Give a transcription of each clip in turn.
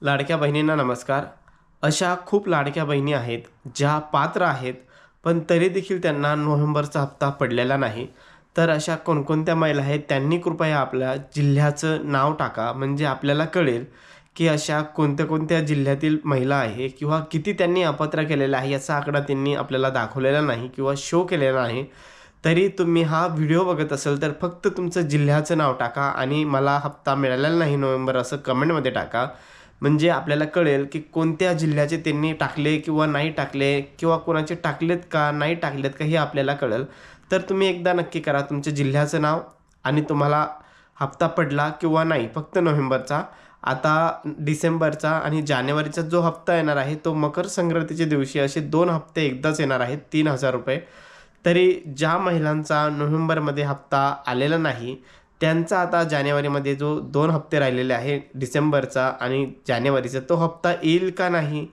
लाडक्या बहिणींना नमस्कार. अशा खूप लाडक्या बहिणी आहेत, ज्या पात्र आहेत, पण तरी देखील त्यांना नोव्हेंबरचा हप्ता पडलेला नाही. तर अशा कोणकोणत्या महिला आहेत, त्यांनी कृपया आपल्या जिल्ह्याचं नाव टाका, म्हणजे आपल्याला कळेल, की अशा कोणत्या-कोणत्या जिल्ह्यातील महिला आहे किंवा किती त्यांनी अपात्र केलेलं आहे, याचा आकडा त्यांनी आपल्याला दाखवलेला नाही किंवा शो केलेला नाही. तरी तुम्ही हा व्हिडिओ बघत असाल, तर फक्त तुमचं जिल्ह्याचं नाव टाका आणि मला हप्ता मिळालेला नाही नोव्हेंबर असं कमेंटमध्ये टाका. म्हणजे आपल्याला कळेल, की कोणत्या जिल्ह्याचे त्यांनी टाकले किंवा नाही टाकले किंवा कोणाचे टाकलेत का, नाही टाकलेत का, हे आपल्याला कळेल. तर तुम्ही एकदा नक्की करा तुमच्या जिल्ह्याचं नाव आणि तुम्हाला हप्ता पडला किंवा नाही, फक्त नोव्हेंबरचा. आता डिसेंबरचा आणि जानेवारीचा जो हप्ता येणार आहे, तो मकर संक्रांतीच्या दिवशी असे 2 हप्ते एकदाच येणार आहेत, ₹3000. तरी ज्या महिलांचा नोव्हेंबरमध्ये हप्ता आलेला नाही, त्यांचा आता जानेवारीमध्ये जो 2 हप्ते राहिलेले आहे, डिसेंबरचा आणि जानेवारीचा, तो हप्ता येईल का नाही,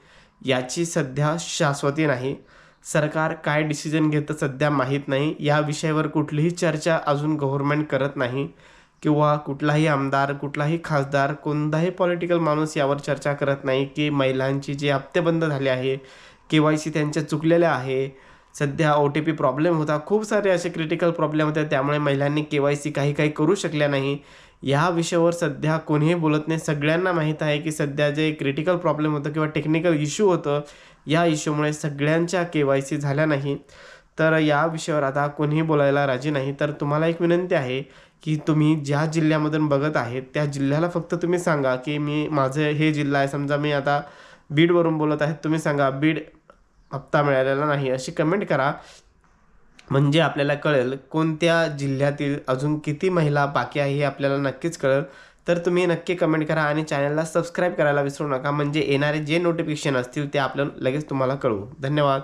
याची सध्या शाश्वती नाही. सरकार काय डिसिजन घेतं सध्या माहीत नाही. या विषयावर कुठलीही चर्चा अजून गव्हर्नमेंट करत नाही किंवा कुठलाही आमदार, कुठलाही खासदार, कोणताही पॉलिटिकल माणूस यावर चर्चा करत नाही, की महिलांचे जे हप्ते बंद झाले आहे, के-वाय-सी त्यांच्या चुकलेल्या आहे. सध्या ओ-टी-पी प्रॉब्लेम होता. खूप सारे असे क्रिटिकल प्रॉब्लेम होते. त्यामुळे महिलांनी के-वाय-सी काही-काही करू शकल्या नाही. या विषयावर सध्या कोणीही बोलत नाही. सगळ्यांना माहीत आहे, की सध्या जे क्रिटिकल प्रॉब्लेम होतं किंवा टेक्निकल इश्यू होतं, या इश्यूमुळे सगळ्यांच्या के-वाय-सी झाल्या नाही. तर या विषयावर आता कोणीही बोलायला राजी नाही. तर तुम्हाला एक विनंती आहे, की तुम्ही ज्या जिल्ह्यामधून बघत आहे, त्या जिल्ह्याला फक्त तुम्ही सांगा, की माझं हे जिल्हा आहे. समजा मी आता बीडवरून बोलत आहे. तुम्ही सांगा बीड हप्ता मिळालेला नाही अशी कमेंट करा. म्हणजे आपल्याला कळेल कोणत्या जिल्ह्यातील अजून किती महिला बाकी आहे हे आपल्याला नक्कीच कळेल. तर तुम्ही नक्की कमेंट करा आणि चॅनलला सबस्क्राईब करायला विसरू नका. म्हणजे येणारे जे नोटिफिकेशन असतील ते आपल्याला लगेच तुम्हाला कळवू. धन्यवाद.